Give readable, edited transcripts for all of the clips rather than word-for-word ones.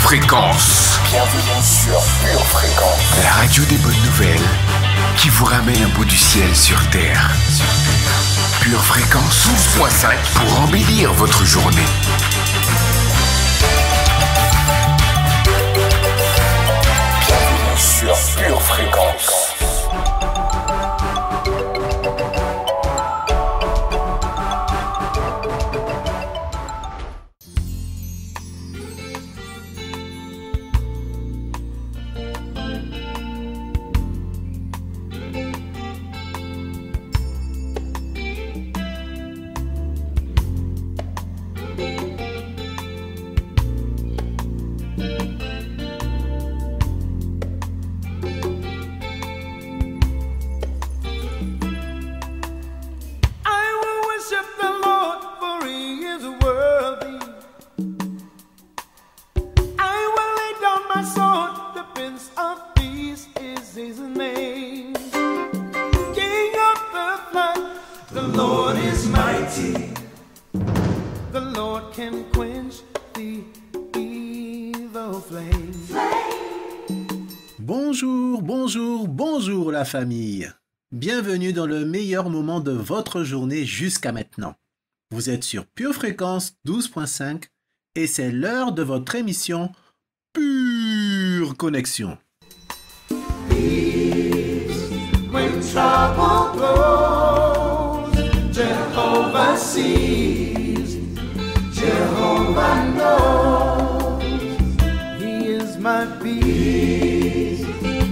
Fréquence. Bienvenue sur Pure Fréquence. La radio des bonnes nouvelles qui vous ramène un bout du ciel sur Terre. Pure Fréquence 12.5 pour embellir votre journée. Bienvenue sur Pure Fréquence. Bonjour la famille. Bienvenue dans le meilleur moment de votre journée jusqu'à maintenant. Vous êtes sur Pure Fréquence 12.5 et c'est l'heure de votre émission Pure Connexion. Peace, when trouble goes, Jehovah sees, Jehovah knows, He is my peace.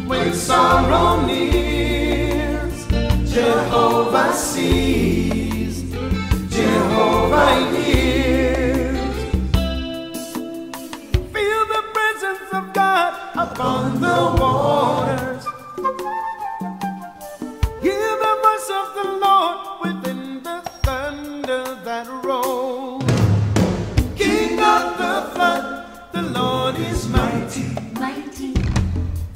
When sorrow nears, Jehovah sees, Jehovah hears. Feel the presence of God upon the waters. Hear the voice of the Lord within the thunder that rolls. King of the flood, the Lord is mighty.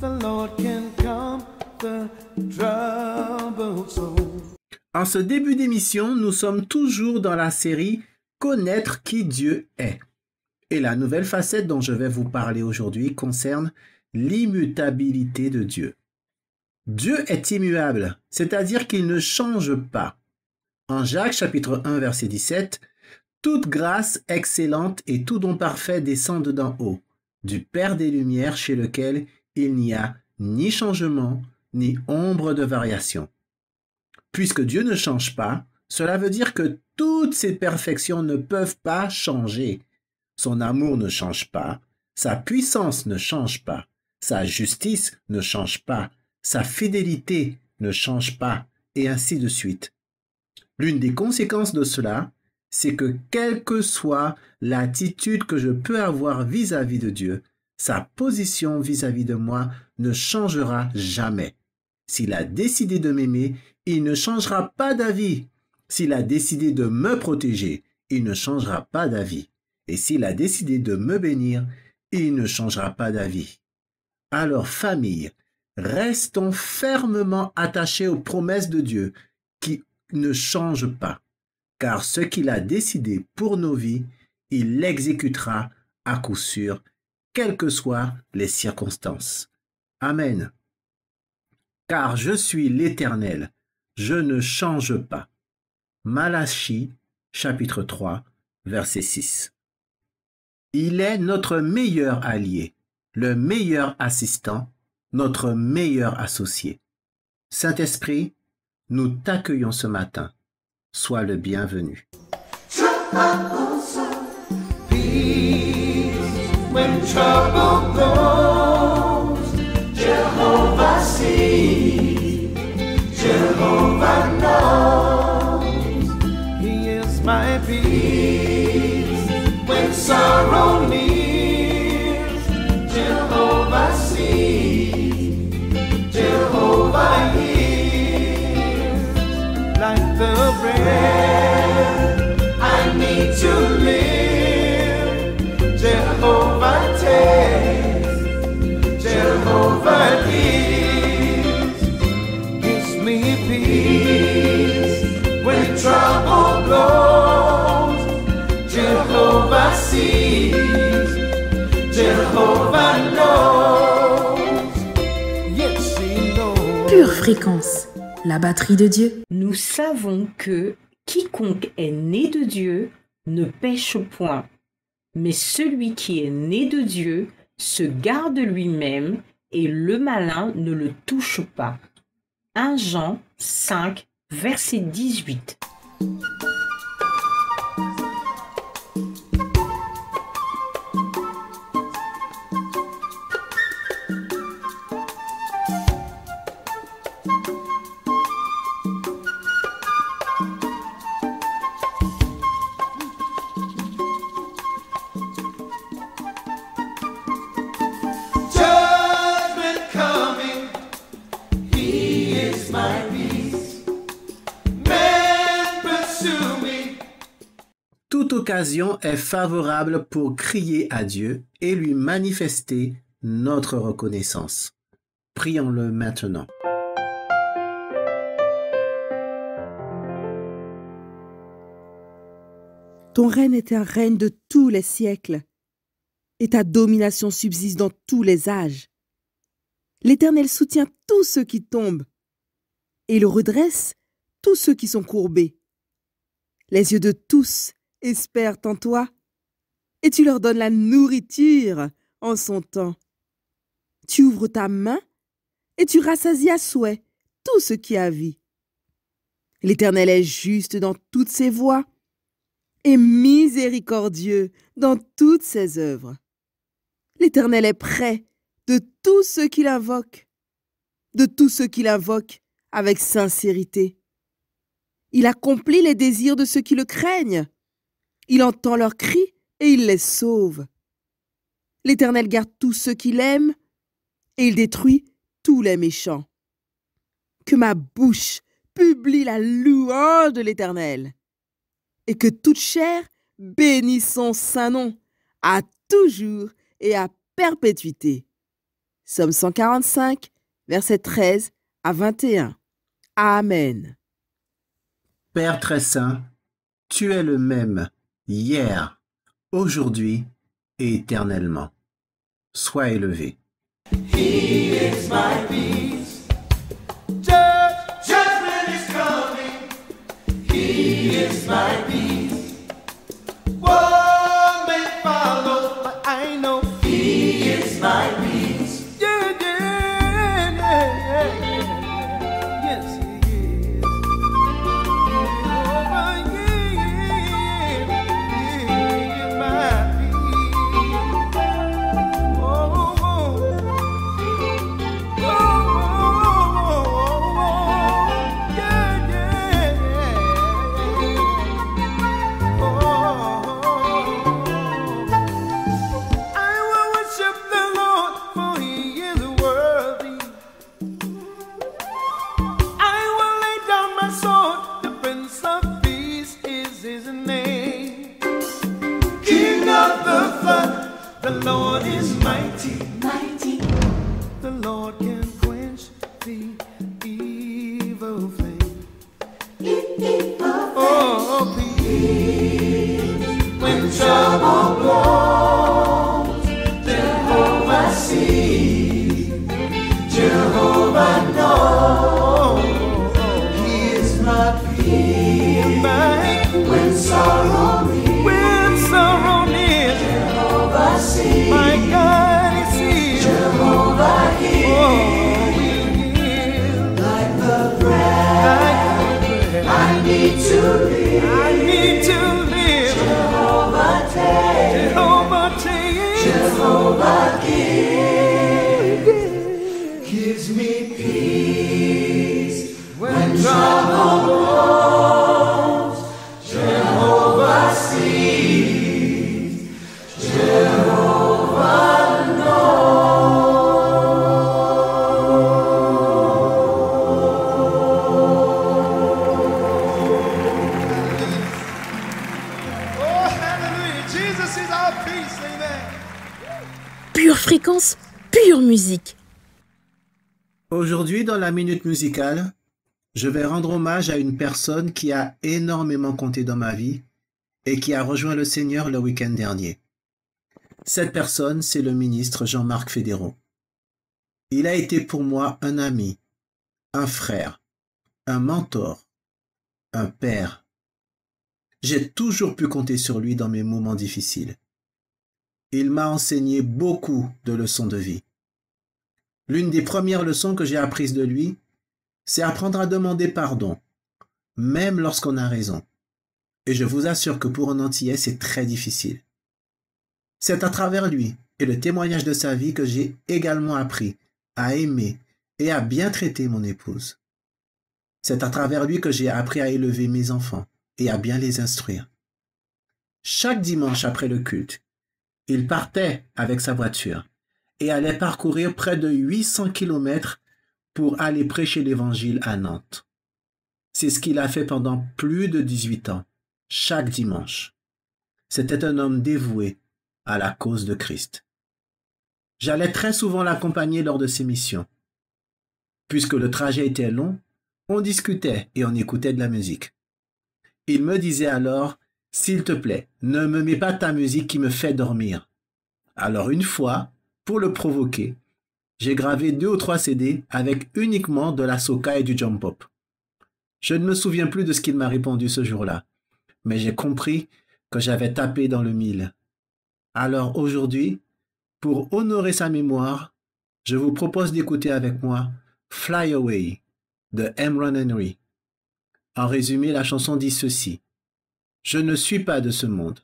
The Lord can calm the troubled soul. En ce début d'émission, nous sommes toujours dans la série Connaître qui Dieu est. Et la nouvelle facette dont je vais vous parler aujourd'hui concerne l'immutabilité de Dieu. Dieu est immuable, c'est-à-dire qu'il ne change pas. En Jacques chapitre 1 verset 17, « Toute grâce excellente et tout don parfait descendent d'en haut, du Père des Lumières chez lequel il n'y a ni changement, ni ombre de variation. » Puisque Dieu ne change pas, cela veut dire que toutes ses perfections ne peuvent pas changer. Son amour ne change pas, sa puissance ne change pas, sa justice ne change pas, sa fidélité ne change pas, et ainsi de suite. L'une des conséquences de cela, c'est que quelle que soit l'attitude que je peux avoir vis-à-vis de Dieu, sa position vis-à-vis de moi ne changera jamais. S'il a décidé de m'aimer, il ne changera pas d'avis. S'il a décidé de me protéger, il ne changera pas d'avis. Et s'il a décidé de me bénir, il ne changera pas d'avis. Alors, famille, restons fermement attachés aux promesses de Dieu qui ne changent pas. Car ce qu'il a décidé pour nos vies, il l'exécutera à coup sûr, quelles que soient les circonstances. Amen. Car je suis l'Éternel, je ne change pas. Malachie, chapitre 3, verset 6. Il est notre meilleur allié, le meilleur assistant, notre meilleur associé. Saint-Esprit, nous t'accueillons ce matin. Sois le bienvenu. When trouble goes, Jehovah sees, Jehovah knows, He is my peace. When sorrow nears, Jehovah sees, Jehovah hears. Like the bread I need to live, Jehovah takes, Jehovah gives, gives me peace when trouble goes. Jehovah sees, Jehovah Pure Fréquence, la batterie de Dieu. Nous savons que quiconque est né de Dieu ne pêche point, mais celui qui est né de Dieu se garde lui-même et le malin ne le touche pas. 1 Jean 5, verset 18. Toute occasion est favorable pour crier à Dieu et lui manifester notre reconnaissance. Prions-le maintenant. Ton règne est un règne de tous les siècles, et ta domination subsiste dans tous les âges. L'Éternel soutient tous ceux qui tombent, et il redresse tous ceux qui sont courbés. Les yeux de tous espèrent en toi, et tu leur donnes la nourriture en son temps. Tu ouvres ta main, et tu rassasies à souhait tout ce qui a vie. L'Éternel est juste dans toutes ses voies, et miséricordieux dans toutes ses œuvres. L'Éternel est près de tous ceux qui l'invoquent, avec sincérité. Il accomplit les désirs de ceux qui le craignent. Il entend leurs cris et il les sauve. L'Éternel garde tous ceux qui l'aiment et il détruit tous les méchants. Que ma bouche publie la louange de l'Éternel et que toute chair bénisse son saint nom à toujours et à perpétuité. Psaume 145, versets 13 à 21. Amen. Père très saint, tu es le même hier, aujourd'hui et éternellement. Sois élevé. He is my peace. Judgment is coming. He is my peace. War may follow, but I know He is my peace. Yeah, yeah, yeah, yeah. Yes, He is. Oh, yeah, He is my peace. Oh, the Lord is mighty, mighty. The Lord can quench the evil flame. Oh, peace. When trouble blows, Jehovah sees, Jehovah knows. He is my peace. When sorrow nears, Jehovah sees. My God, He sees. Jehovah hears. Oh, He hears. Like the bread I need to live. I need to live. Jehovah takes. Jehovah takes. Jehovah gives me peace when trouble blows. Jehovah sees. Jehovah knows. Oh, hallelujah. Jesus is our peace. Amen. Pure Fréquence, pure musique. Aujourd'hui, dans la minute musicale, je vais rendre hommage à une personne qui a énormément compté dans ma vie et qui a rejoint le Seigneur le week-end dernier. Cette personne, c'est le ministre Jean-Marc Fédérault. Il a été pour moi un ami, un frère, un mentor, un père. J'ai toujours pu compter sur lui dans mes moments difficiles. Il m'a enseigné beaucoup de leçons de vie. L'une des premières leçons que j'ai apprises de lui, c'est apprendre à demander pardon, même lorsqu'on a raison. Et je vous assure que pour un Antillais, c'est très difficile. C'est à travers lui et le témoignage de sa vie que j'ai également appris à aimer et à bien traiter mon épouse. C'est à travers lui que j'ai appris à élever mes enfants et à bien les instruire. Chaque dimanche après le culte, il partait avec sa voiture et allait parcourir près de 800 kilomètres pour aller prêcher l'évangile à Nantes. C'est ce qu'il a fait pendant plus de 18 ans, chaque dimanche. C'était un homme dévoué à la cause de Christ. J'allais très souvent l'accompagner lors de ses missions. Puisque le trajet était long, on discutait et on écoutait de la musique. Il me disait alors, « S'il te plaît, ne me mets pas ta musique qui me fait dormir. » Alors une fois, pour le provoquer, j'ai gravé 2 ou 3 CD avec uniquement de la soca et du jump pop. Je ne me souviens plus de ce qu'il m'a répondu ce jour-là, mais j'ai compris que j'avais tapé dans le mille. Alors aujourd'hui, pour honorer sa mémoire, je vous propose d'écouter avec moi Fly Away de Emron Henry. En résumé, la chanson dit ceci. Je ne suis pas de ce monde.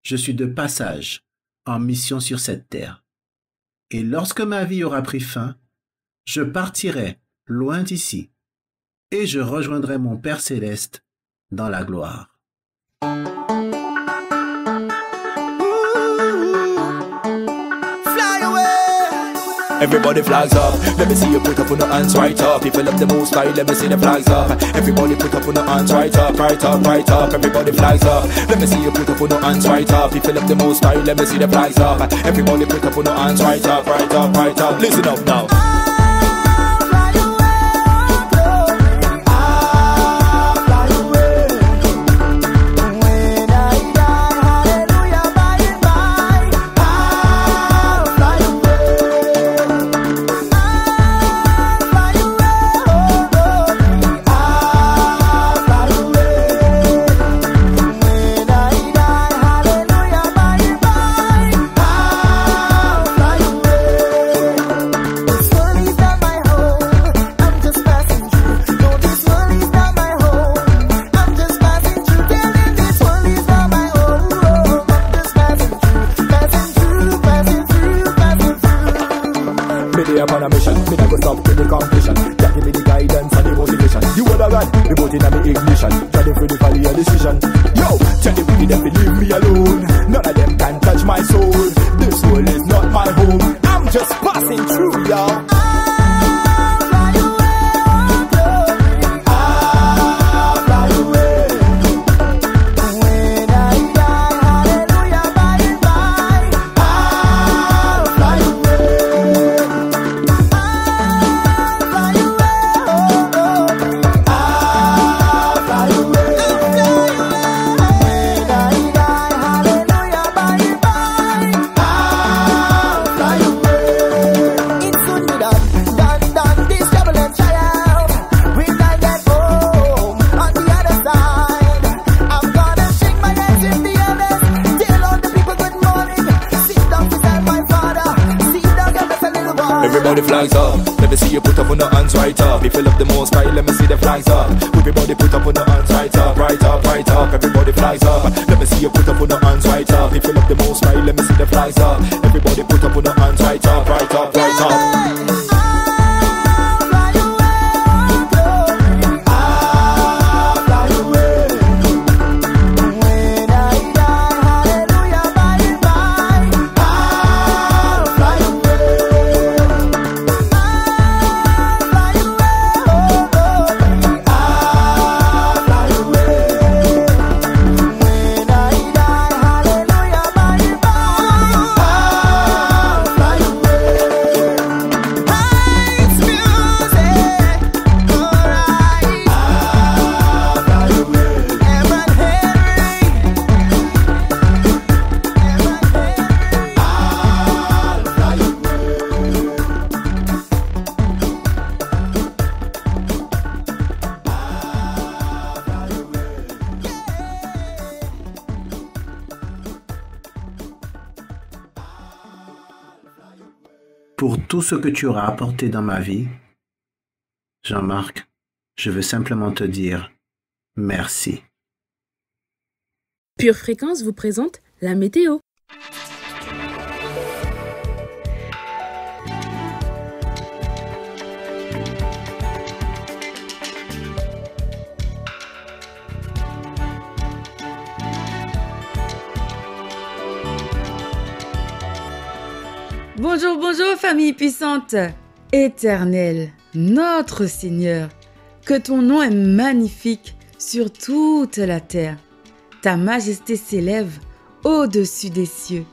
Je suis de passage, en mission sur cette terre. Et lorsque ma vie aura pris fin, je partirai loin d'ici et je rejoindrai mon Père céleste dans la gloire. Everybody flags up, let me see you put up on the hands right up. People up the most high, let me see the flags up. Everybody put up on the hands right up, right up, right up. Everybody flags up, let me see you put up on the hands right up. People up the most high, let me see the flags up. Everybody put up on the hands right up, right up, right up. Listen up now. On a mission, me not go stop to the competition. That give me the guidance and the motivation. You wanna run, the boat in my ignition. Trying to the valley a decision. Yo, tell the wicked them to leave me alone. None of them can touch my soul. This world is not my home. I'm just passing through, y'all. Everybody flags up, let me see you put up on the hands right up. If you love the most high, let me see the flags up. Everybody put up on the hands right up, right up, right up. Everybody flags up, let me see you put up on the hands right up. If you love the most high, let me see the flags up. Everybody put up on the hands right up, right up, right up. pour tout ce que tu auras apporté dans ma vie. Jean-Marc, je veux simplement te dire merci. Pure Fréquence vous présente la météo. Bonjour, bonjour famille puissante. Éternel, notre Seigneur, que ton nom est magnifique sur toute la terre. Ta majesté s'élève au-dessus des cieux.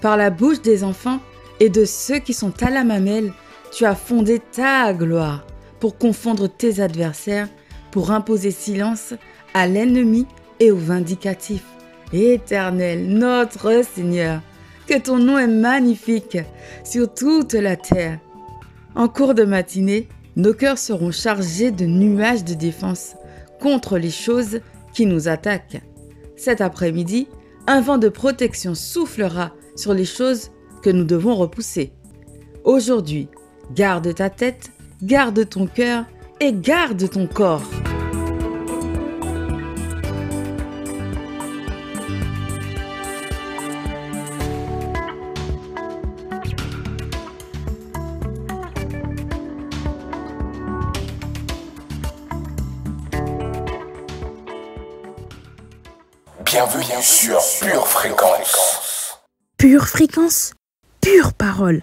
Par la bouche des enfants et de ceux qui sont à la mamelle, tu as fondé ta gloire pour confondre tes adversaires, pour imposer silence à l'ennemi et aux vindicatifs. Éternel, notre Seigneur, que ton nom est magnifique sur toute la terre. En cours de matinée, nos cœurs seront chargés de nuages de défense contre les choses qui nous attaquent. Cet après-midi, un vent de protection soufflera sur les choses que nous devons repousser. Aujourd'hui, garde ta tête, garde ton cœur et garde ton corps. Bienvenue sur Pure Fréquence. Pure Fréquence, pure parole.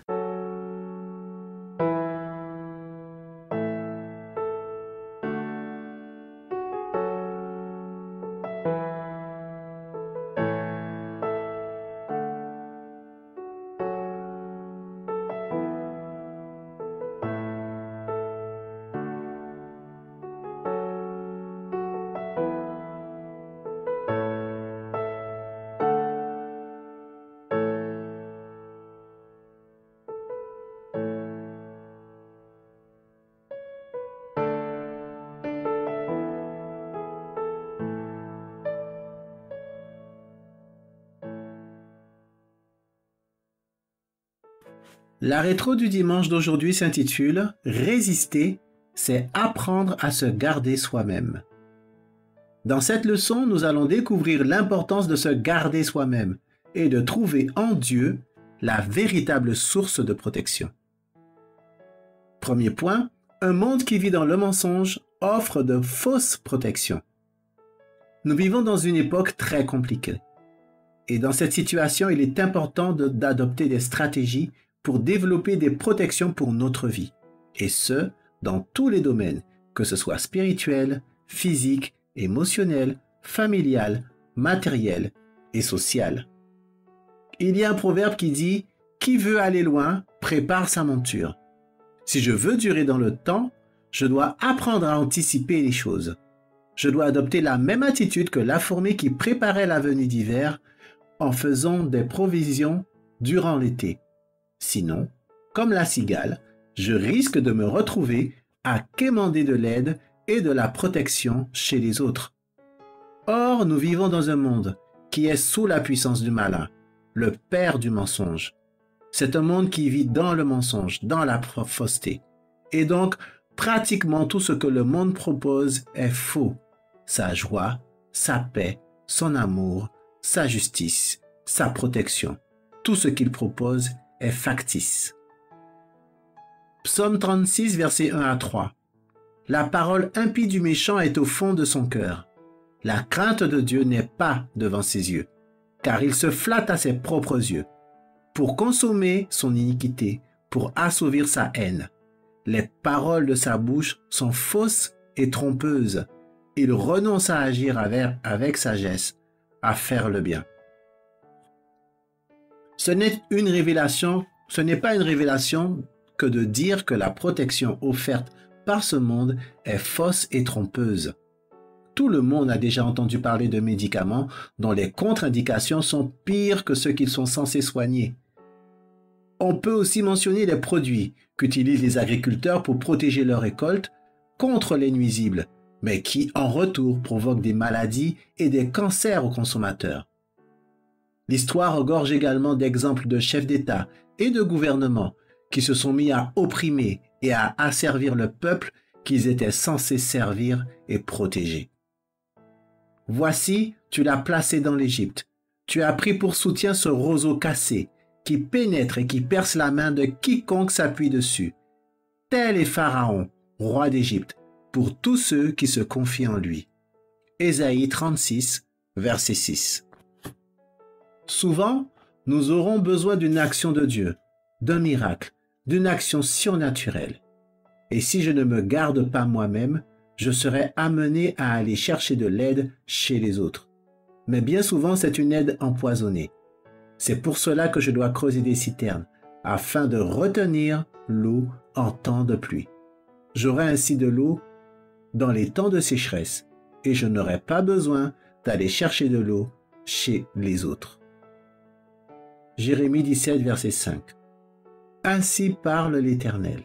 La rétro du dimanche d'aujourd'hui s'intitule « Résister, c'est apprendre à se garder soi-même ». Dans cette leçon, nous allons découvrir l'importance de se garder soi-même et de trouver en Dieu la véritable source de protection. Premier point, un monde qui vit dans le mensonge offre de fausses protections. Nous vivons dans une époque très compliquée. Et dans cette situation, il est important d'adopter des stratégies pour développer des protections pour notre vie. Et ce, dans tous les domaines, que ce soit spirituel, physique, émotionnel, familial, matériel et social. Il y a un proverbe qui dit « Qui veut aller loin, prépare sa monture ». Si je veux durer dans le temps, je dois apprendre à anticiper les choses. Je dois adopter la même attitude que la fourmi qui préparait la venue d'hiver en faisant des provisions durant l'été. Sinon, comme la cigale, je risque de me retrouver à quémander de l'aide et de la protection chez les autres. Or, nous vivons dans un monde qui est sous la puissance du malin, le père du mensonge. C'est un monde qui vit dans le mensonge, dans la fausseté. Et donc, pratiquement tout ce que le monde propose est faux. Sa joie, sa paix, son amour, sa justice, sa protection. Tout ce qu'il propose est factice. Psaume 36, versets 1 à 3. La parole impie du méchant est au fond de son cœur. La crainte de Dieu n'est pas devant ses yeux, car il se flatte à ses propres yeux, pour consommer son iniquité, pour assouvir sa haine. Les paroles de sa bouche sont fausses et trompeuses. Il renonce à agir avec sagesse, à faire le bien. Ce n'est pas une révélation que de dire que la protection offerte par ce monde est fausse et trompeuse. Tout le monde a déjà entendu parler de médicaments dont les contre-indications sont pires que ceux qu'ils sont censés soigner. On peut aussi mentionner les produits qu'utilisent les agriculteurs pour protéger leurs récoltes contre les nuisibles, mais qui, en retour, provoquent des maladies et des cancers aux consommateurs. L'histoire regorge également d'exemples de chefs d'État et de gouvernements qui se sont mis à opprimer et à asservir le peuple qu'ils étaient censés servir et protéger. Voici, tu l'as placé dans l'Égypte. Tu as pris pour soutien ce roseau cassé qui pénètre et qui perce la main de quiconque s'appuie dessus. Tel est Pharaon, roi d'Égypte, pour tous ceux qui se confient en lui. Ésaïe 36, verset 6. Souvent, nous aurons besoin d'une action de Dieu, d'un miracle, d'une action surnaturelle. Et si je ne me garde pas moi-même, je serai amené à aller chercher de l'aide chez les autres. Mais bien souvent, c'est une aide empoisonnée. C'est pour cela que je dois creuser des citernes, afin de retenir l'eau en temps de pluie. J'aurai ainsi de l'eau dans les temps de sécheresse, et je n'aurai pas besoin d'aller chercher de l'eau chez les autres. Jérémie 17, verset 5. Ainsi parle l'Éternel.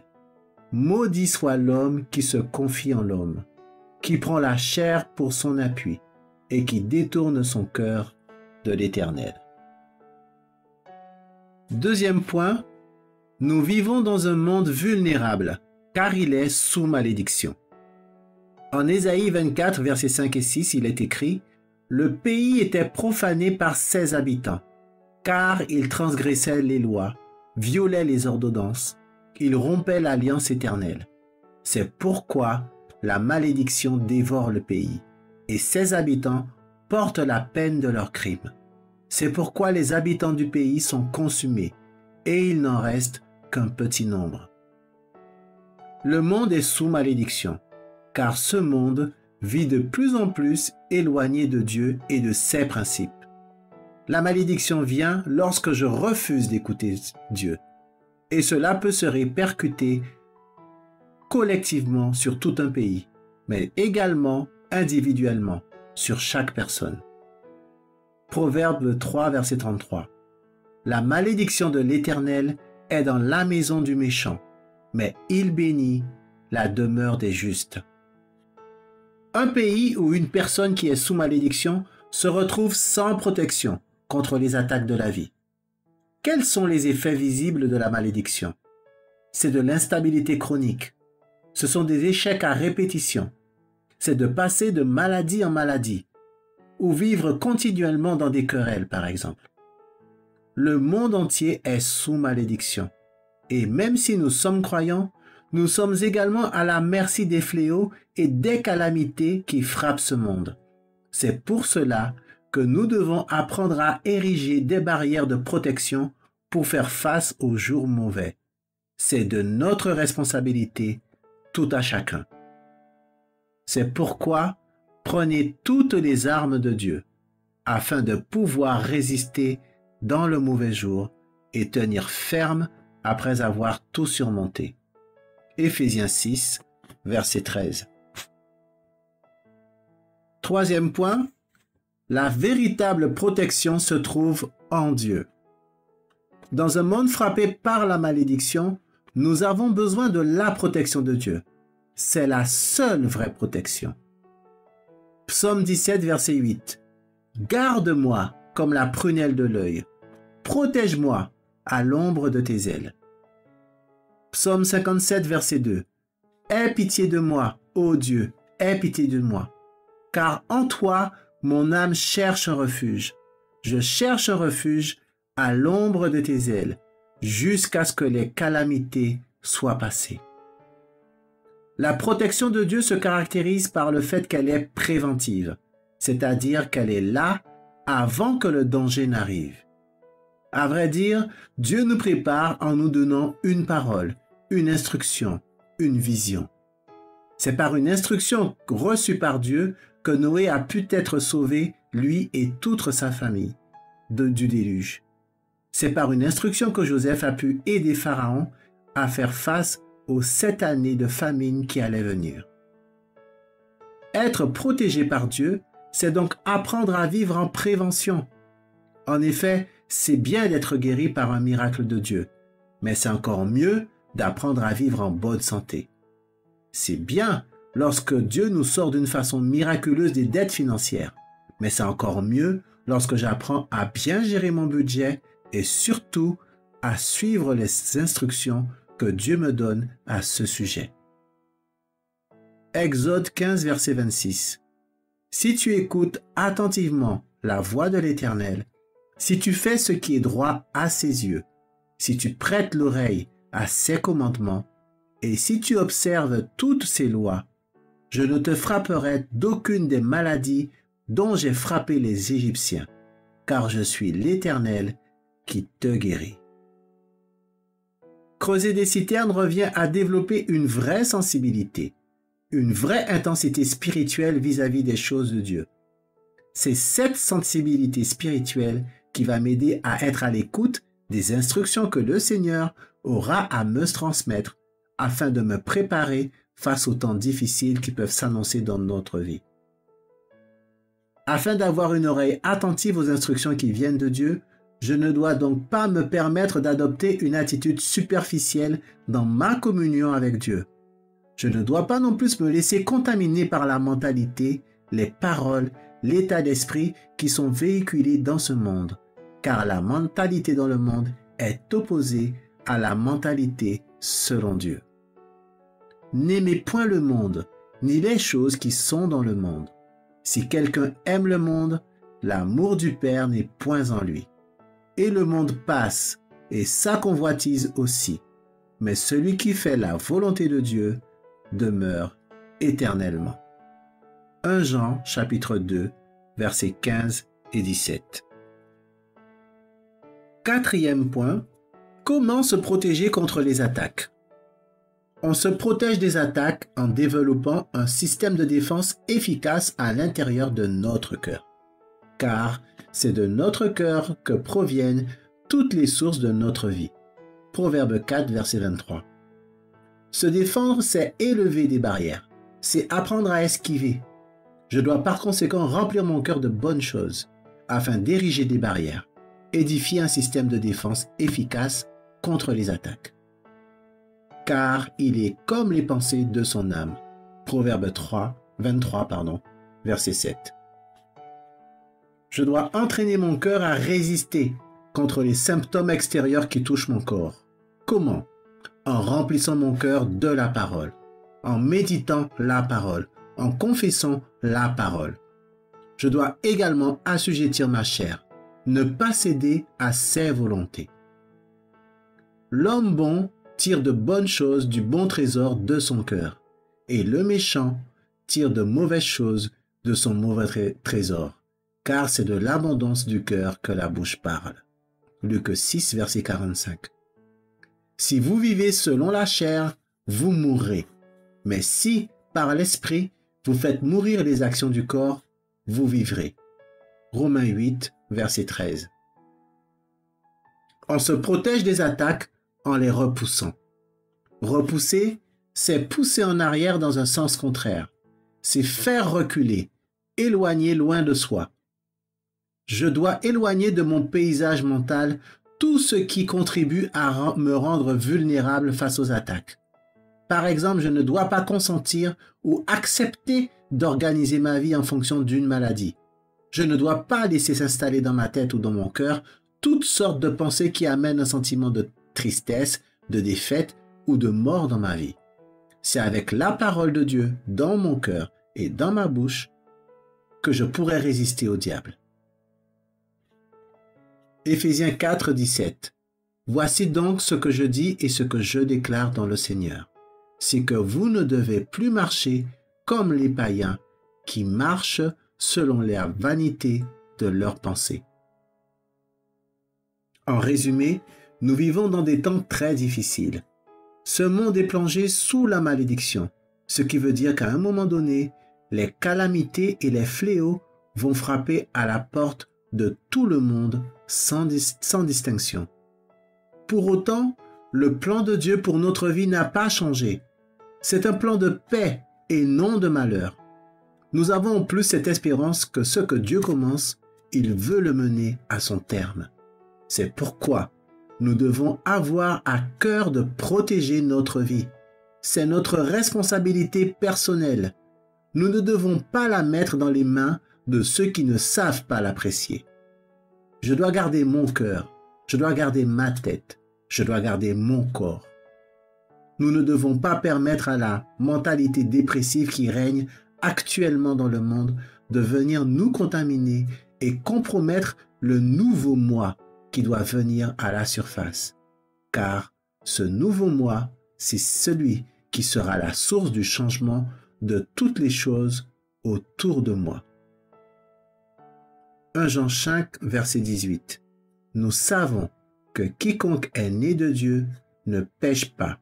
Maudit soit l'homme qui se confie en l'homme, qui prend la chair pour son appui et qui détourne son cœur de l'Éternel. Deuxième point, nous vivons dans un monde vulnérable, car il est sous malédiction. En Ésaïe 24, versets 5 et 6, il est écrit « Le pays était profané par ses habitants, car ils transgressaient les lois, violaient les ordonnances, ils rompaient l'alliance éternelle. C'est pourquoi la malédiction dévore le pays, et ses habitants portent la peine de leurs crimes. C'est pourquoi les habitants du pays sont consumés, et il n'en reste qu'un petit nombre. » Le monde est sous malédiction, car ce monde vit de plus en plus éloigné de Dieu et de ses principes. La malédiction vient lorsque je refuse d'écouter Dieu, et cela peut se répercuter collectivement sur tout un pays, mais également individuellement sur chaque personne. Proverbe 3, verset 33. La malédiction de l'Éternel est dans la maison du méchant, mais il bénit la demeure des justes. Un pays où une personne qui est sous malédiction se retrouve sans protection contre les attaques de la vie. Quels sont les effets visibles de la malédiction? C'est de l'instabilité chronique. Ce sont des échecs à répétition. C'est de passer de maladie en maladie, ou vivre continuellement dans des querelles, par exemple. Le monde entier est sous malédiction. Et même si nous sommes croyants, nous sommes également à la merci des fléaux et des calamités qui frappent ce monde. C'est pour cela que nous devons apprendre à ériger des barrières de protection pour faire face aux jours mauvais. C'est de notre responsabilité, tout à chacun. C'est pourquoi prenez toutes les armes de Dieu, afin de pouvoir résister dans le mauvais jour et tenir ferme après avoir tout surmonté. Éphésiens 6, verset 13. Troisième point, la véritable protection se trouve en Dieu. Dans un monde frappé par la malédiction, nous avons besoin de la protection de Dieu. C'est la seule vraie protection. Psaume 17, verset 8. Garde-moi comme la prunelle de l'œil. Protège-moi à l'ombre de tes ailes. Psaume 57, verset 2. Aie pitié de moi, ô Dieu, aie pitié de moi. Car en toi, mon âme cherche un refuge. Je cherche un refuge à l'ombre de tes ailes, jusqu'à ce que les calamités soient passées. La protection de Dieu se caractérise par le fait qu'elle est préventive, c'est-à-dire qu'elle est là avant que le danger n'arrive. À vrai dire, Dieu nous prépare en nous donnant une parole, une instruction, une vision. C'est par une instruction reçue par Dieu que Noé a pu être sauvé, lui et toute sa famille, du déluge. C'est par une instruction que Joseph a pu aider Pharaon à faire face aux 7 années de famine qui allaient venir. Être protégé par Dieu, c'est donc apprendre à vivre en prévention. En effet, c'est bien d'être guéri par un miracle de Dieu, mais c'est encore mieux d'apprendre à vivre en bonne santé. C'est bien lorsque Dieu nous sort d'une façon miraculeuse des dettes financières, mais c'est encore mieux lorsque j'apprends à bien gérer mon budget et surtout à suivre les instructions que Dieu me donne à ce sujet. Exode 15, verset 26. Si tu écoutes attentivement la voix de l'Éternel, si tu fais ce qui est droit à ses yeux, si tu prêtes l'oreille à ses commandements, et si tu observes toutes ses lois, je ne te frapperai d'aucune des maladies dont j'ai frappé les Égyptiens, car je suis l'Éternel qui te guérit. Creuser des citernes revient à développer une vraie sensibilité, une vraie intensité spirituelle vis-à-vis des choses de Dieu. C'est cette sensibilité spirituelle qui va m'aider à être à l'écoute des instructions que le Seigneur aura à me transmettre afin de me préparer face aux temps difficiles qui peuvent s'annoncer dans notre vie. Afin d'avoir une oreille attentive aux instructions qui viennent de Dieu, je ne dois donc pas me permettre d'adopter une attitude superficielle dans ma communion avec Dieu. Je ne dois pas non plus me laisser contaminer par la mentalité, les paroles, l'état d'esprit qui sont véhiculés dans ce monde, car la mentalité dans le monde est opposée à la mentalité selon Dieu. N'aimez point le monde, ni les choses qui sont dans le monde. Si quelqu'un aime le monde, l'amour du Père n'est point en lui. Et le monde passe, et sa convoitise aussi. Mais celui qui fait la volonté de Dieu demeure éternellement. 1 Jean chapitre 2, versets 15 et 17. Quatrième point, comment se protéger contre les attaques? On se protège des attaques en développant un système de défense efficace à l'intérieur de notre cœur. Car c'est de notre cœur que proviennent toutes les sources de notre vie. Proverbe 4, verset 23. Se défendre, c'est élever des barrières. C'est apprendre à esquiver. Je dois par conséquent remplir mon cœur de bonnes choses afin d'ériger des barrières, édifier un système de défense efficace contre les attaques. Car il est comme les pensées de son âme. Proverbe 23, verset 7. Je dois entraîner mon cœur à résister contre les symptômes extérieurs qui touchent mon corps. Comment? En remplissant mon cœur de la parole, en méditant la parole, en confessant la parole. Je dois également assujettir ma chair, ne pas céder à ses volontés. L'homme bon tire de bonnes choses du bon trésor de son cœur, et le méchant tire de mauvaises choses de son mauvais trésor, car c'est de l'abondance du cœur que la bouche parle. Luc 6, verset 45. Si vous vivez selon la chair, vous mourrez. Mais si, par l'esprit, vous faites mourir les actions du corps, vous vivrez. Romains 8, verset 13. On se protège des attaques en les repoussant. Repousser, c'est pousser en arrière dans un sens contraire. C'est faire reculer, éloigner loin de soi. Je dois éloigner de mon paysage mental tout ce qui contribue à me rendre vulnérable face aux attaques. Par exemple, je ne dois pas consentir ou accepter d'organiser ma vie en fonction d'une maladie. Je ne dois pas laisser s'installer dans ma tête ou dans mon cœur toutes sortes de pensées qui amènent un sentiment de tristesse, de défaite ou de mort dans ma vie. C'est avec la parole de Dieu dans mon cœur et dans ma bouche que je pourrai résister au diable. Éphésiens 4, 17. Voici donc ce que je dis et ce que je déclare dans le Seigneur. C'est que vous ne devez plus marcher comme les païens qui marchent selon la vanité de leurs pensées. En résumé, nous vivons dans des temps très difficiles. Ce monde est plongé sous la malédiction, ce qui veut dire qu'à un moment donné, les calamités et les fléaux vont frapper à la porte de tout le monde sans distinction. Pour autant, le plan de Dieu pour notre vie n'a pas changé. C'est un plan de paix et non de malheur. Nous avons en plus cette espérance que ce que Dieu commence, il veut le mener à son terme. C'est pourquoi nous devons avoir à cœur de protéger notre vie. C'est notre responsabilité personnelle. Nous ne devons pas la mettre dans les mains de ceux qui ne savent pas l'apprécier. Je dois garder mon cœur, je dois garder ma tête, je dois garder mon corps. Nous ne devons pas permettre à la mentalité dépressive qui règne actuellement dans le monde de venir nous contaminer et compromettre le nouveau moi qui doit venir à la surface. Car ce nouveau moi, c'est celui qui sera la source du changement de toutes les choses autour de moi. 1 Jean 5, verset 18. Nous savons que quiconque est né de Dieu ne pêche pas,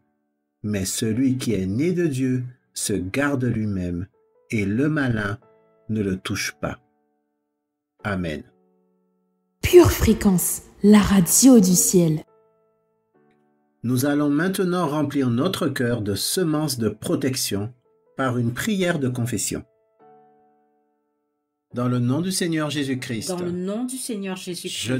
mais celui qui est né de Dieu se garde lui-même, et le malin ne le touche pas. Amen. Pure Fréquence, la radio du ciel. Nous allons maintenant remplir notre cœur de semences de protection par une prière de confession. Dans le nom du Seigneur Jésus-Christ, Dans le nom du Seigneur Jésus-Christ, je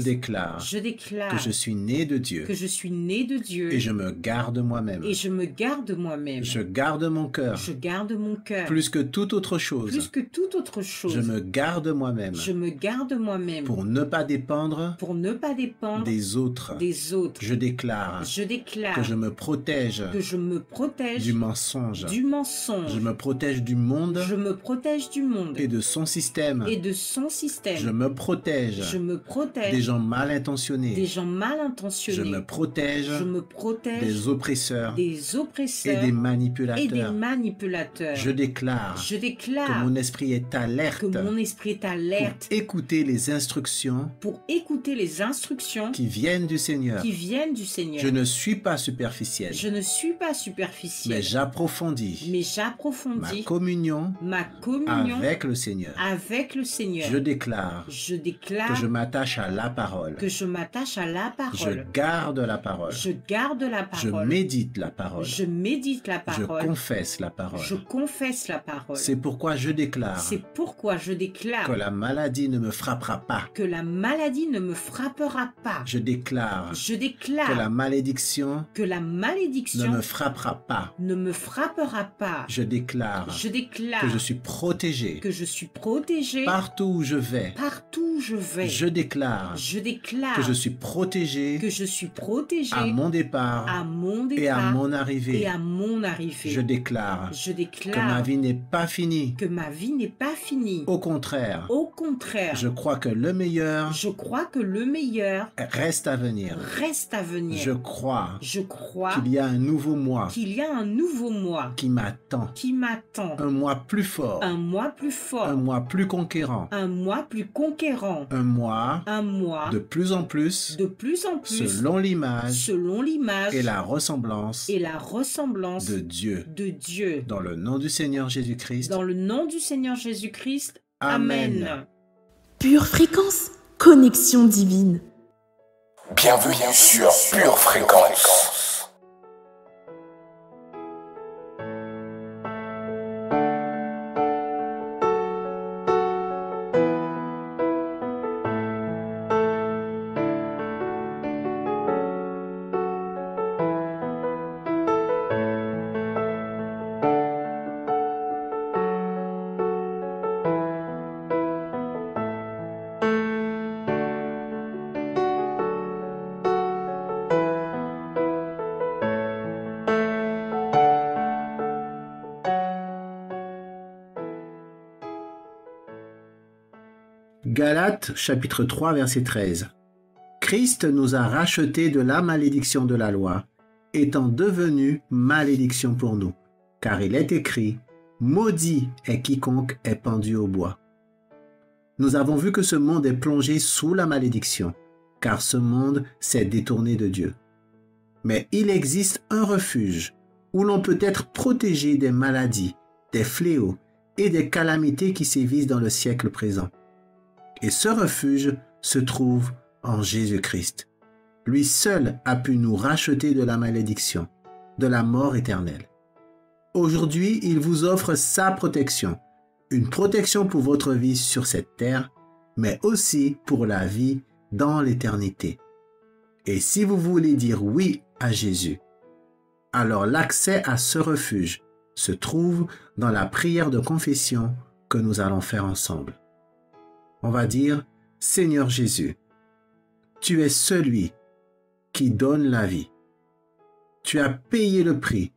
déclare que je suis né de Dieu que je suis né de Dieu et je me garde moi-même. et je me garde moi-même. Je garde mon cœur Je garde mon cœur plus que toute autre chose. plus que toute autre chose. Je me garde moi-même Je me garde moi-même pour ne pas dépendre pour ne pas dépendre des autres. des autres. Je déclare Je déclare que je me protège que je me protège du mensonge. du mensonge. Je me protège du monde Je me protège du monde et de son système. et de son système. Je me protège Je me protège des gens mal intentionnés. des gens mal Je intentionnés. me protège Je me protège des oppresseurs des et oppresseurs des et des manipulateurs. manipulateurs. Je déclare Je que déclare mon esprit est alerte que mon esprit est pour alerte écouter les instructions pour écouter les instructions qui viennent du Seigneur. qui viennent du Seigneur. Je ne suis pas superficiel, Je ne suis pas superficiel, mais j'approfondis mais ma j'approfondis communion ma communion avec le Seigneur. avec le Seigneur. Je déclare Je déclare que je m'attache à la parole. que je m'attache à la Je parole. garde la parole. Je garde la Je parole. médite la parole. Je médite la Je parole. confesse la parole. Je confesse la parole. C'est pourquoi je déclare C'est pourquoi je déclare que la maladie ne me frappera pas. que la maladie ne me frappera pas. Je déclare Je que déclare la malédiction que la ne malédiction me frappera pas. ne me frappera pas. Je déclare Je déclare que je suis protégé que je suis protégé partout où je vais. partout où je vais. Je déclare Je déclare que je suis protégé que je suis protégé à mon départ à mon et à départ mon arrivée. et à mon arrivée. Je déclare Je que déclare ma vie n'est pas finie. que ma vie n'est pas finie. Au contraire, Au contraire, je crois que le meilleur je crois que le meilleur reste à venir. reste à venir. Je crois Je crois qu'il y a un nouveau moi qu'il y a un nouveau moi qui m'attend. qui m'attend. Un moi plus fort, Un moi plus fort. un moi plus conquérant, Un moi plus conquérant. un moi Un moi de plus en plus de plus en plus selon l'image selon l'image et la ressemblance et la ressemblance de Dieu. de Dieu. Dans le nom du Seigneur Jésus-Christ. Dans le nom du Seigneur Jésus-Christ. Amen. Amen. Pure Fréquence, connexion divine. Bienvenue sur Pure Fréquence. Galates chapitre 3 verset 13. Christ nous a rachetés de la malédiction de la loi, étant devenu malédiction pour nous, car il est écrit, maudit est quiconque est pendu au bois. Nous avons vu que ce monde est plongé sous la malédiction, car ce monde s'est détourné de Dieu. Mais il existe un refuge où l'on peut être protégé des maladies, des fléaux et des calamités qui sévissent dans le siècle présent. Et ce refuge se trouve en Jésus-Christ. Lui seul a pu nous racheter de la malédiction, de la mort éternelle. Aujourd'hui, il vous offre sa protection, une protection pour votre vie sur cette terre, mais aussi pour la vie dans l'éternité. Et si vous voulez dire oui à Jésus, alors l'accès à ce refuge se trouve dans la prière de confession que nous allons faire ensemble. On va dire, Seigneur Jésus, tu es celui qui donne la vie. Tu as payé le prix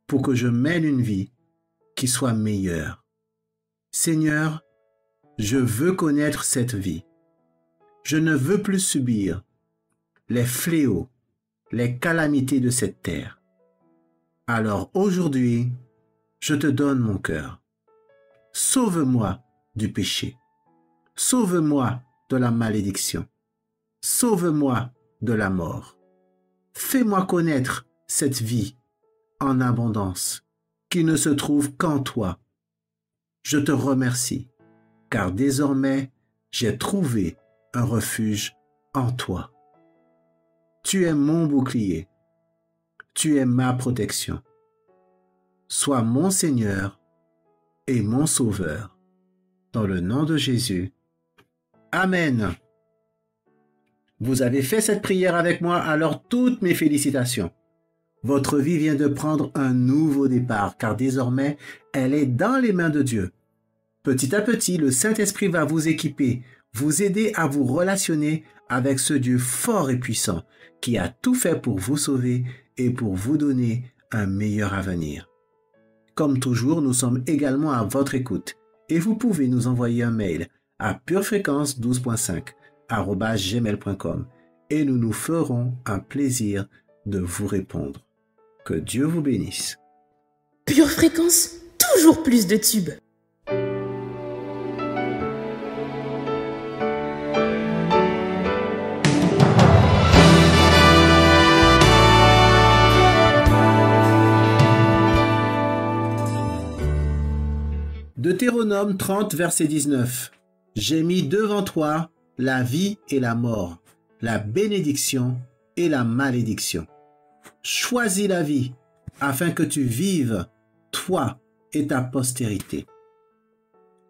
pour que je mène une vie qui soit meilleure. Seigneur, je veux connaître cette vie. Je ne veux plus subir les fléaux, les calamités de cette terre. Alors aujourd'hui, je te donne mon cœur. Sauve-moi du péché. Sauve-moi de la malédiction. Sauve-moi de la mort. Fais-moi connaître cette vie en abondance qui ne se trouve qu'en toi. Je te remercie, car désormais, j'ai trouvé un refuge en toi. Tu es mon bouclier. Tu es ma protection. Sois mon Seigneur et mon Sauveur. Dans le nom de Jésus. Amen. Vous avez fait cette prière avec moi, alors toutes mes félicitations. Votre vie vient de prendre un nouveau départ, car désormais, elle est dans les mains de Dieu. Petit à petit, le Saint-Esprit va vous équiper, vous aider à vous relationner avec ce Dieu fort et puissant, qui a tout fait pour vous sauver et pour vous donner un meilleur avenir. Comme toujours, nous sommes également à votre écoute, et vous pouvez nous envoyer un mail à purefréquence12.5@gmail.com et nous nous ferons un plaisir de vous répondre. Que Dieu vous bénisse. Pure Fréquence, toujours plus de tubes. Deutéronome 30, verset 19. J'ai mis devant toi la vie et la mort, la bénédiction et la malédiction. Choisis la vie, afin que tu vives, toi et ta postérité.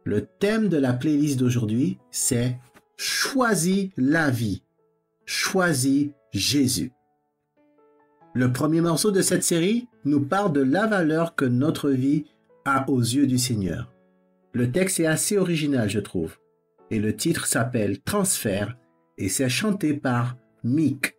Le thème de la playlist d'aujourd'hui, c'est « Choisis la vie, choisis Jésus ». Le premier morceau de cette série nous parle de la valeur que notre vie a aux yeux du Seigneur. Le texte est assez original, je trouve, et le titre s'appelle « Transfert » et c'est chanté par Mick.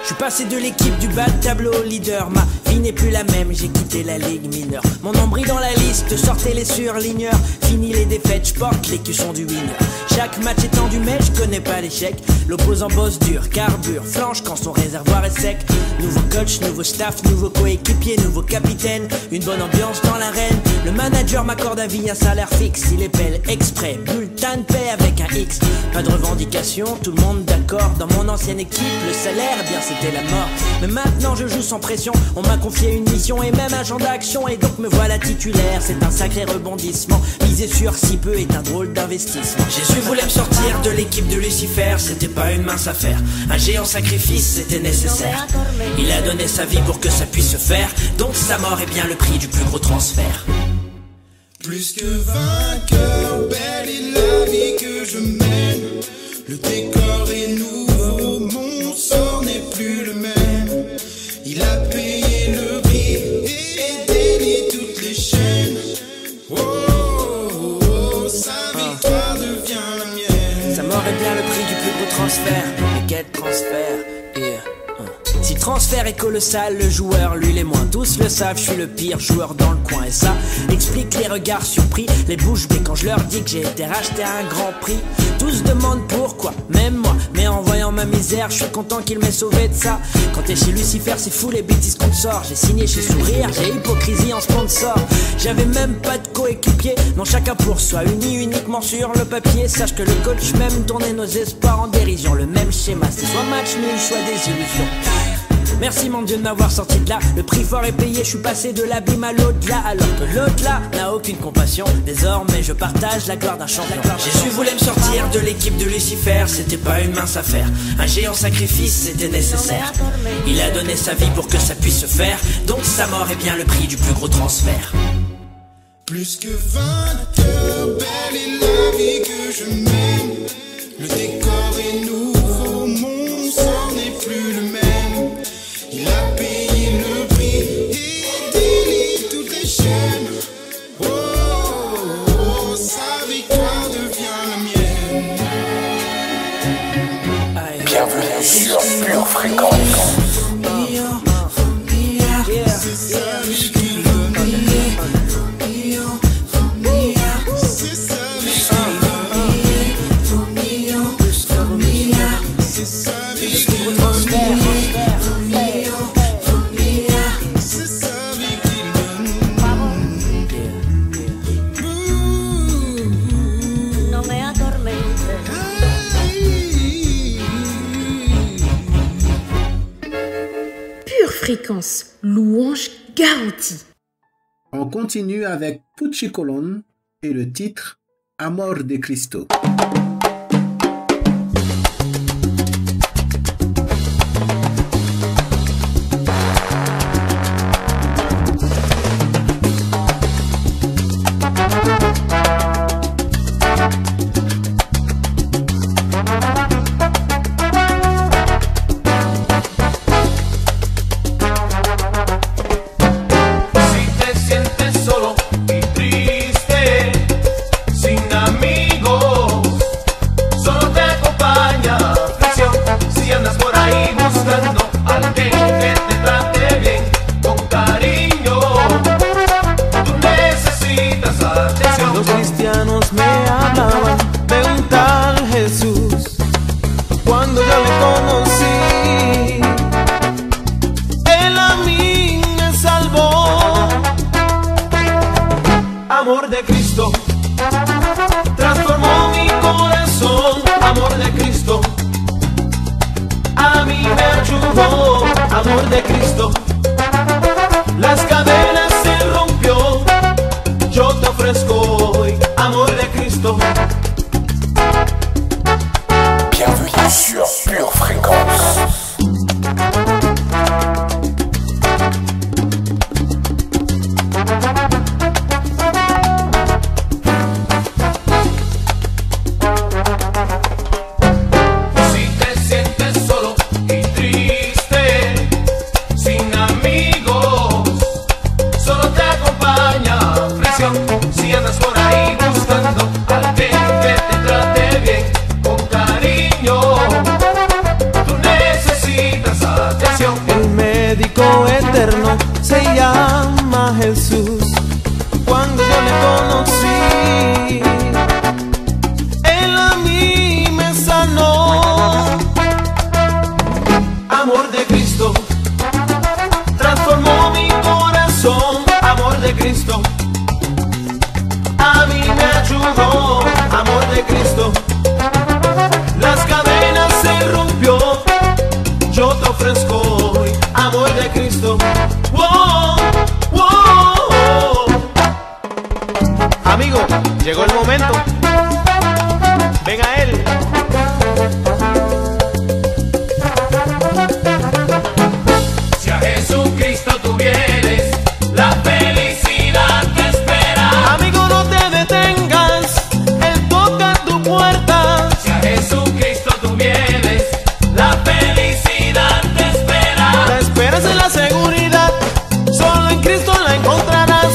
Je suis passé de l'équipe du bas de tableau au leader. Ma vie n'est plus la même, j'ai quitté la ligue mineure. Mon nombril dans la liste, sortez les surligneurs. Fini les défaites, je porte l'écusson du winner. Chaque match est tendu mais je connais pas l'échec. L'opposant bosse dur, carbure, flanche quand son réservoir est sec. Nouveau coach, nouveau staff, nouveau coéquipier, nouveau capitaine. Une bonne ambiance dans l'arène. Le manager m'accorde à vie un salaire fixe. Il épelle exprès, bulletin de paie avec un X. Pas de revendication, tout le monde d'accord. Dans mon ancienne équipe, le salaire, bien c'était la mort. Mais maintenant je joue sans pression. On m'a confié une mission et même un genre d'action. Et donc me voilà titulaire, c'est un sacré rebondissement. Miser sur si peu est un drôle d'investissement. Jésus voulait me sortir de l'équipe de Lucifer. C'était pas une mince affaire, un géant sacrifice c'était nécessaire. Il a donné sa vie pour que ça puisse se faire. Donc sa mort est bien le prix du plus gros transfert. Plus que vainqueur, belle est la vie que je mène. Le décor est nouveau, mon sort n'est plus le même. Il a payé le prix et délié toutes les chaînes. Oh, oh, oh, sa victoire devient la mienne. Sa mort est bien le prix du plus gros transfert. Mais quel transfert, yeah. Si le transfert est colossal, le joueur, lui, les moins. Tous le savent, je suis le pire joueur dans le coin. Et ça explique les regards surpris, les bouches bées quand je leur dis que j'ai été racheté à un grand prix. Tous demandent pourquoi, même moi. Mais en voyant ma misère, je suis content qu'il m'ait sauvé de ça. Quand t'es chez Lucifer, c'est fou les bêtises qu'on te sort. J'ai signé chez Sourire, j'ai hypocrisie en sponsor. J'avais même pas de coéquipier, non chacun pour soi, uni uniquement sur le papier. Sache que le coach même tournait nos espoirs en dérision. Le même schéma, c'est soit match nul, soit désillusion. Merci mon Dieu de m'avoir sorti de là. Le prix fort est payé, je suis passé de l'abîme à l'au-delà. Alors que l'au-delà n'a aucune compassion. Désormais je partage la gloire d'un champion. Jésus voulait me sortir de l'équipe de Lucifer. C'était pas une mince affaire, un géant sacrifice c'était nécessaire. Il a donné sa vie pour que ça puisse se faire. Donc sa mort est bien le prix du plus gros transfert. Plus que vainqueur, belle est la vie que je mène. Le décor est nouveau, mon sort n'est plus le même. Il a payé le prix et délie toutes les chaînes. Oh, oh, oh, sa victoire devient la mienne. Bienvenue sur Pure Fréquence. fréquence, louange garantie. On continue avec Pucci Colon et le titre Amor de Cristo. Los cristianos me hablaban de un tal Jesús cuando yo le conocí. Él a mí me salvó. Amor de Cristo transformó mi corazón. Amor de Cristo a mí me ayudó. Amor de Cristo, las cadenas se rompió. Yo te ofrezco hoy, amor de Cristo. Bienvenue sur Pure Fréquence. Si te sientes solo y triste, sin amigos, solo te acompaña presión. Si andas por ahí buscando a alguien que te trate bien, con cariño, tú necesitas atención. El médico eterno se llama Jesús. Cuando yo le conocí, Él a mí me sanó. Amor de Cristo transformó mi corazón. Amor de Cristo a mí me ayudó. Amor de Cristo, las cadenas se rompió. Yo te ofrezco hoy, amor de Cristo. Wow, wow. Amigo, llegó el momento. Ven a Él. Si a Jesucristo tú vienes, la felicidad te espera. Amigo, no te detengas, Él toca tu puerta. Si a Jesucristo tú vienes, la felicidad te espera. La esperas en la seguridad, solo en Cristo la encontrarás.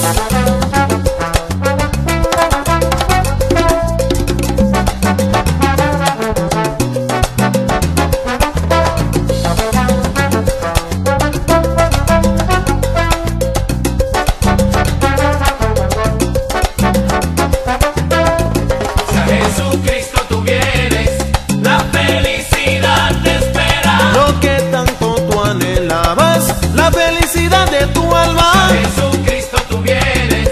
Si a Jesucristo tú vienes, la felicidad te espera. Lo que tanto tú anhelabas, la felicidad de tu alma. Si a Jesucristo tú vienes,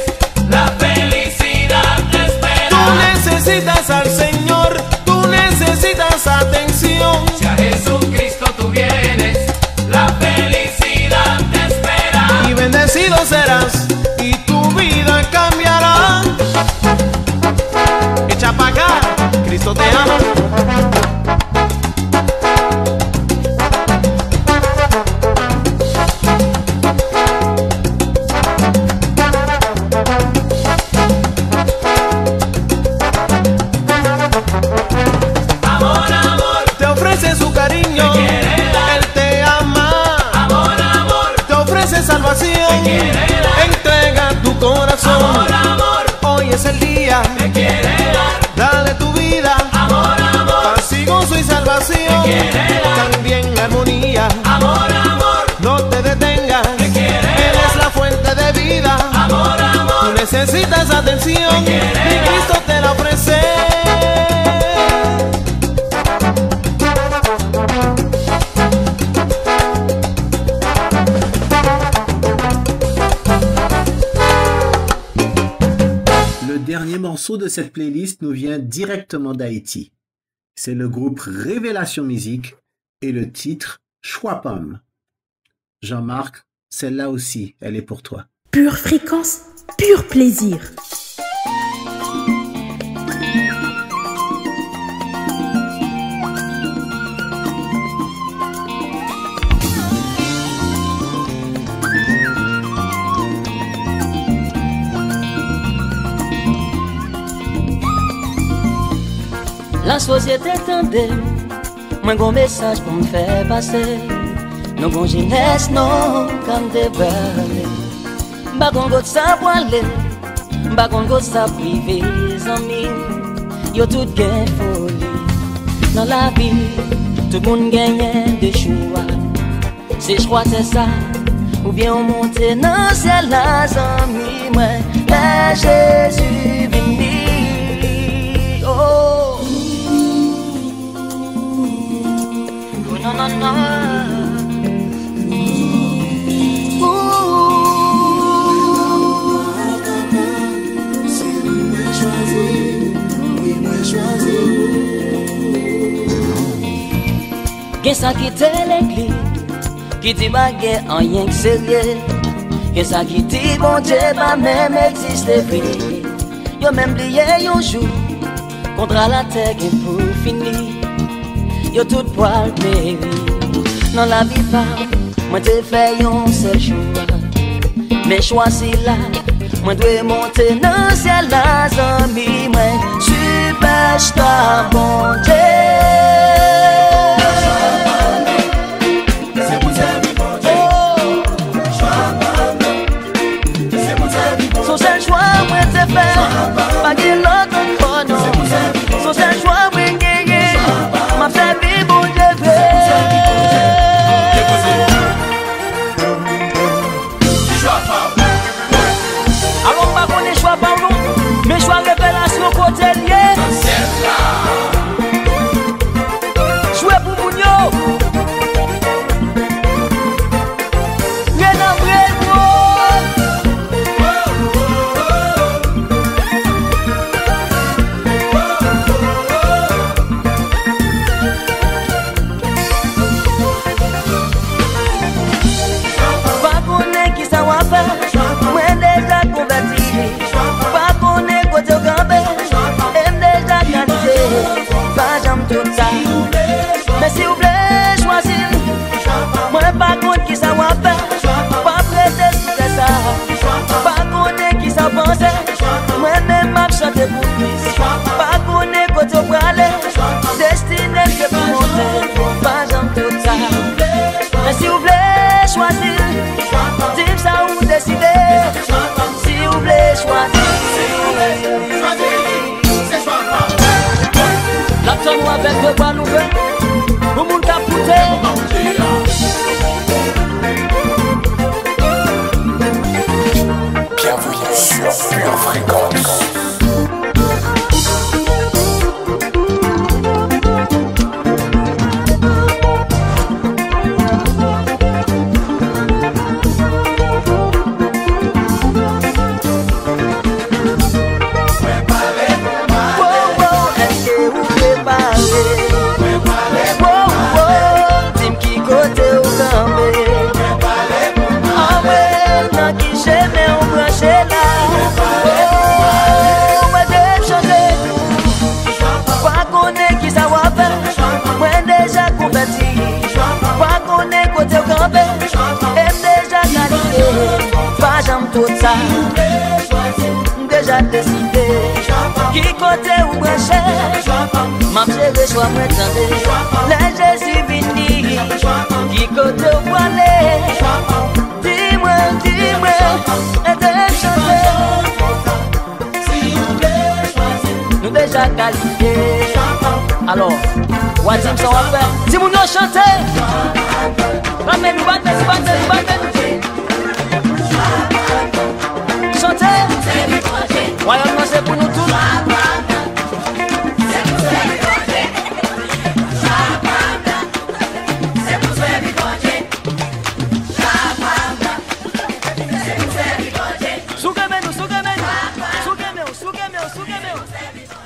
la felicidad te espera. Tú necesitas al Señor, tú necesitas atención. Si a Jesucristo tú vienes, la felicidad te espera. Y bendecido serás y tu vida cambiará. Echa pa' acá, Cristo te ama. Amor, amor, te ofrece su cariño. Te quiere dar. Él te ama. Amor, amor, te ofrece salvación. Te quiere dar. Entrega tu corazón. Amor, amor, hoy es el día. Te quiere dar. Dale tu vida. Amor, amor, paz y gozo y salvación. Te quiere dar. También armonía. Amor, amor, no te detengas. Te quiere dar. Él es la fuente de vida. Amor, amor, tú necesitas atención. Te quiere dar. Y Cristo te la ofrece. Le dernier morceau de cette playlist nous vient directement d'Haïti. C'est le groupe Révélation Musique et le titre Choix Pomme. Jean-Marc, celle-là aussi, elle est pour toi. Pure fréquence, pur plaisir. La société tendait, moi gon message pour me faire passer. Non gon jeunesse non comme des balles. Ba gon got sa poile, ba gon got sa privé amis. Yo tout gain folie. Dans la vie, tout le monde gagne des choix. C'est choix c'est ça, ou bien on monte dans ciel la amis moi. La Jésus vini. Oh. Non, non, Gen sa qui te l'église, qui dit baguette en rien que sérieux. Gen sa qui dit bon Dieu pas même existe vrai. Yo même lié un jour, contre la terre qui pour finir. Yo tout poil péri. Dans la vie pas, moi te fais un seul choix. Mais choisi là, moi dois monter dans ciel là, amis moi. Superstar bon Dieu. C'est pour ta vie bon Dieu. C'est pour ta vie bon Dieu. Son seul choix moi te fais, pas que l'autre encore non. Son seul choix moi gagner, m'a fait vivre bon Dieu. Alors pas qu'on est choix par nous, mais choix révélation côté lié. Jouer pour Mounio. Rien à vrai, pas qu'on est qui ça va faire. Moi déjà converti. Pas qu'on est côté au campé. Aime déjà qualité. Pas j'aime tout ça. Mais si vous voulez choisir, moi pas contre qui ça va faire. Pas prêter sur ça. Pas qu'on est qui ça pense. Moi même m'a chanté pour plus. Pas qu'on est côté au bralé. Destiné que pour monter. Pas j'aime tout ça. Mais si vous voulez choisir, dites ça ou décidez. Si vous voulez choisir, la tonne avec le bras ouvert, le monde t'a pouté. Bienvenue sur Pure Fréquence. Tout ça, déjà décidé. Qui côté ou branché, m'a chérie choix m'attendez. Les Jésus vini, qui côté ou voilé. Dis-moi, et de chanter. Nous déjà qualifiés. Alors, what team ça va faire? Si nous nous chanter, ramène-nous, battez. Chanter, royaume c'est pour nous tous.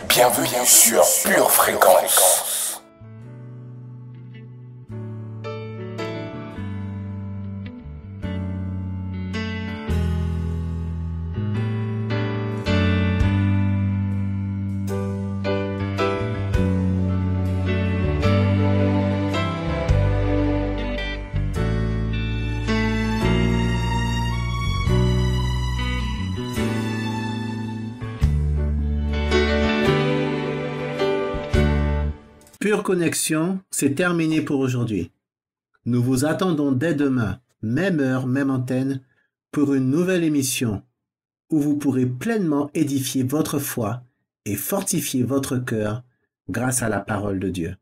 Bienvenue sur Pure Fréquence. Pure Connexion, c'est terminé pour aujourd'hui. Nous vous attendons dès demain, même heure, même antenne, pour une nouvelle émission où vous pourrez pleinement édifier votre foi et fortifier votre cœur grâce à la parole de Dieu.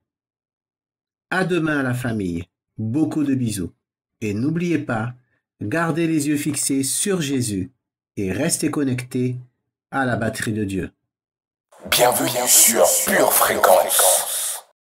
À demain la famille, beaucoup de bisous. Et n'oubliez pas, gardez les yeux fixés sur Jésus et restez connectés à la batterie de Dieu. Bienvenue sur Pure Fréquence.